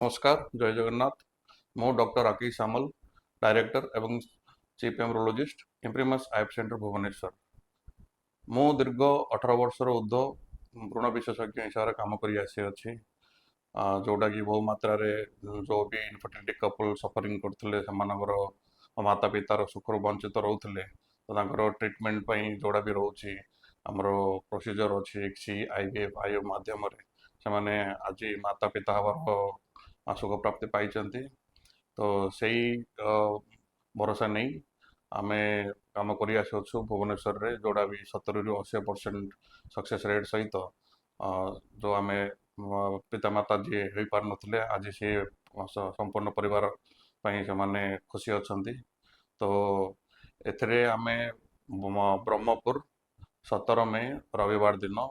नमस्कार जय जगन्नाथ। मु डॉक्टर राकेश सामल, डायरेक्टर एवं चीफ एम्ब्रोलोजिस्ट इम्प्रिमस आईफ सेंटर भुवनेश्वर। मु दीर्घ 18 वर्षर ऊर्ध्व भ्रूण विशेषज्ञ हिसाब से काम कर आसी जोटा कि बहु मात्रा रे जो भी इनफर्टिलिटी कपल सफरिंग करते माता पितार सुखर वंचित रोते तो ट्रिटमेंट जोड़ा भी रोचे आमर प्रोसीजर अच्छी सी आईवीएफ आईएफ माध्यम से मैंने आज माता पिता हबार सुख प्राप्ति पाई। तो से भरोसा नहीं आम कम कर भुवनेश्वर रे जोड़ा भी 70 ରୁ 80% सक्सेस रेट सहित जो आम पितामाता जी हो पार नथिले आज सी संपूर्ण परिवार से माने खुशी अच्छा। तो एथिरे आमे ब्रह्मपुर 17 मई रविवार दिन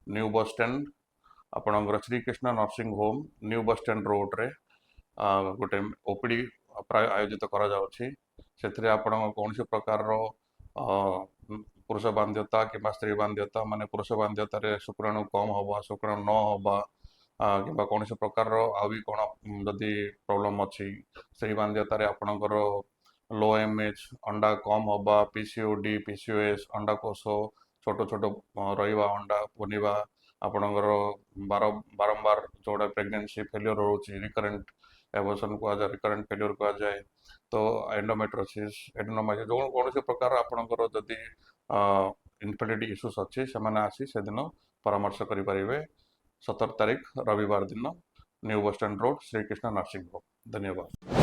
न्यू बस स्टैंड आपणकर Shrikrishna nursing home new bus stand road रे गोटे ओपीडी प्राय आयोजित करा जाउछि। सेथिरे आपण कौन प्रकार पुरुष बाध्यता कि स्त्री बाध्यता माने पुरुष बाध्यता शुक्राणु कम हवा शुक्राणु न हवा कि कौन प्रकार आ भी कौन जदि प्रोब्लेम अच्छी स्त्री बाध्यतार आपणकर लो एमएच अंडा कम हवा पीसीओडी पीसीओएस अंडा कोष छोट छोट रहा अंडा पुनिवा आपणकर बारंबार जोड़ा प्रेगनेंसी फेलियर रोचे रिकरेंट एबोर्शन कहुए रिकरेंट फेलियर कहुए तो एंडोमेट्रोसिस एडेनोमाइसिस जो कौन प्रकार आपणकर जदि इनफर्टिलिटी इश्यूज अच्छी से आसी से दिन परामर्श करेंगे। 17 तारीख रविवार दिन new bus stand road Shrikrishna nursing home. धन्यवाद।